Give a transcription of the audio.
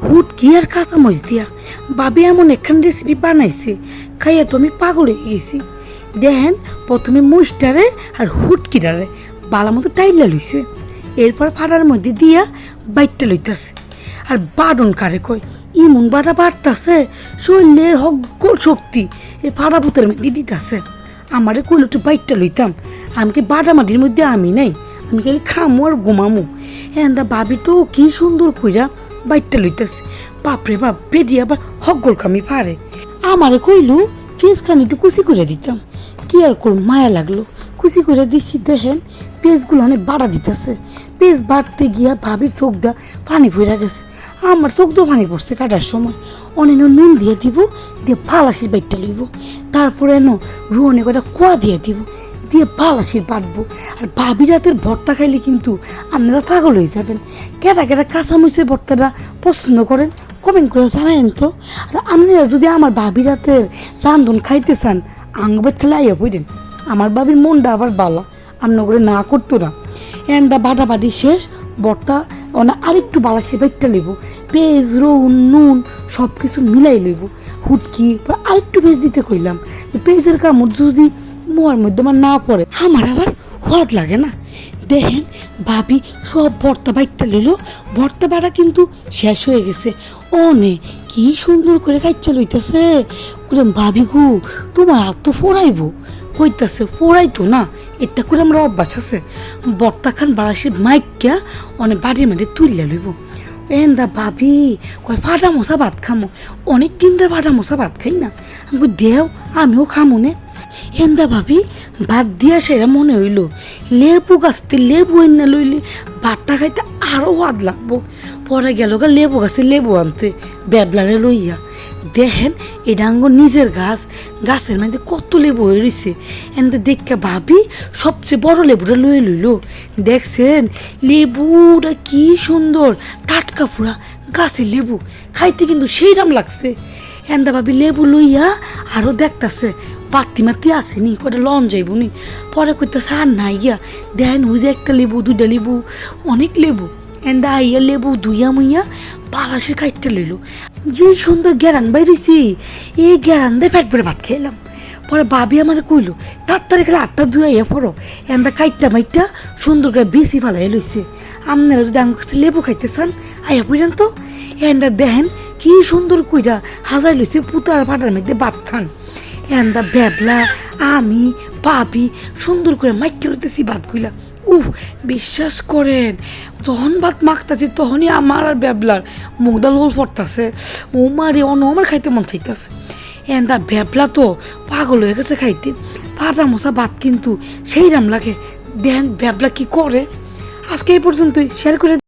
হুটকি আর কাঁচামচ দিয়া বাবি এমন একখান রেসিপি বানাইছে, খাইয়া তো আমি পাগল হয়ে গেছি। দেখেন প্রথমে মুসটারে আর হুটকিটারে বালা মতো টাইলা লইছে, এরপর ফাটার মধ্যে দিয়া বাইটটা লইতাছে। আর বাডন কারে কয়, ইমন বাটা বাড়তাছে, শরীরের হগ্গর শক্তি এই ফাটা পুতের মধ্যে দিতেছে। আমারে কইল একটু বাইটটা লইতাম, আমি কি বাটা মাটির মধ্যে আমি নাই, আমি খালি খামো আর ঘুমামো। দা ভাবি তো কি সুন্দর কইরা বাইটটা লইতেছে, বাপরে বাপ বেডি আবার হগ্গল কামি পারে। আমারে কইল পেঁয়াজ খানি একটু কুচি করে দিতাম, কি আর করব মায়া লাগলো, কুচি করে দিচ্ছি। দেখেন পেঁয়াজগুলো অনেক বাড়া দিতেছে, পেঁয়াজ বাড়তে গিয়া ভাবির চোখ দা পানি ফুরা গেছে, আমার চোখ তো পানি পড়ছে কাটার সময়। অনেক নুন দিয়ে দিব, দিয়ে ফালাসির বাইটটা লইব, তারপরে রুহনে কটা কুয়া দিয়ে দিব, দিয়ে ফালাসির বাটবো। আর ভাবি রাতের ভর্তা খাইলে কিন্তু আপনারা পাগল হয়ে যাবেন। কেটা কেটা কাঁচামরিচের ভর্তাটা পছন্দ করেন কমেন্ট করে জানায়েন তো। আর আপনারা যদি আমার ভাবি রাতের রান্ধন খাইতে চান আঙ্গবাদ খেলে আইয়া পড়েন, আমার বাবির মনটা আবার বালা, আপনার করে না করতো না। দা বাটাবাটি শেষ, ভর্তা আরেকটু বালাসি বাইটটা লইব, পেঁয়াজ রুন নুন সব কিছু মিলাই লইব, হুটকি আরেকটু পেঁয়াজ দিতে কইলাম, পেঁয়াজের কামড় যদি মোয়ার মধ্যে আমার না পড়ে আমার আবার হওয়াদ লাগে না। দেখেন ভাবি সব ভর্তা বাইটটা লইল, ভর্তা বাড়া কিন্তু শেষ হয়ে গেছে। অনে কি সুন্দর করে খাইচ্ছা লইতেছে, ভাবি গো তোমার হাত তো ফোড়াইব, কইতাছে ফোড়াইতো না, এটা করে আমরা অভ্যাস আছে। ভর্তা খান বাড়াসির মাইকা অনেক বাড়ির মধ্যে তুললে লইব। দা ভাবি কয় ফাটা মশা ভাত খামো, অনেক দিন ধরে ফাটা মশা ভাত খাই না, আমি দেও আমিও খামো নে। দা ভাবি ভাত দিয়া সেরা মনে হইল লেবু গাছতে লেবু এনে লইলে ভাতটা খাইতে আরও স্বাদ লাগবো। পরে গেল গা লেবু গাছে লেবু আনতে বেবলারে লইয়া। দেখেন এটা আঙ্গ নিজের গাছ, গাছের মধ্যে কত লেবু হয়ে রয়েছে। দেখে ভাবি সবচেয়ে বড় লেবুটা লয়ে লইল। দেখছেন লেবুটা কি সুন্দর টাটকা ফুরা গাছের লেবু, খাইতে কিন্তু সেই রাম লাগছে। দা ভাবি লেবু লইয়া আরও দেখতেছে বাতি মাতি আসেনি, কটা লন যাইব নি। পরে কইতেছে আর নাই গিয়া, দেখেন ওই যে একটা লেবু দুইটা লেবু অনেক লেবু। দা আইয়া লেবু দুইয়া মুইয়া বালাসের খাইতে লইল, যে সুন্দর গ্যারান বাইরেছি, এই গ্যারান দিয়ে ফ্যাট করে ভাত খেলাম। পরে ভাবি আমার কইলো তাড়াতাড়ি খেলে 8টা ধুয়াইয়া পড়ো। দা কাইটটা মাইটটা সুন্দর করে বেশি ফালাই লইছে। আপনারা যদি আমার কাছে লেবু খাইতে চান আইয়া পড়েন তো। দা দেখেন কি সুন্দর কইরা হাজার লইছে পুতার ফাটার মধ্যে ভাত খান। দা বেবলা আমি ভাবি সুন্দর করে মাইকে লইতেছি ভাত গুলা। বিশ্বাস করেন যখন ভাত মাখতাছি তখনই আমার আর বেবলার মুগদা লোল পড়তাছে, ও মারে আমার খাইতে মন চাইতেছে। দা বেবলা তো পাগল হয়ে গেছে খাইতে, ফাটা মশা ভাত কিন্তু সেই রাম লাগে। দেখেন বেবলা কি করে। আজকে এই পর্যন্তই, শেয়ার করে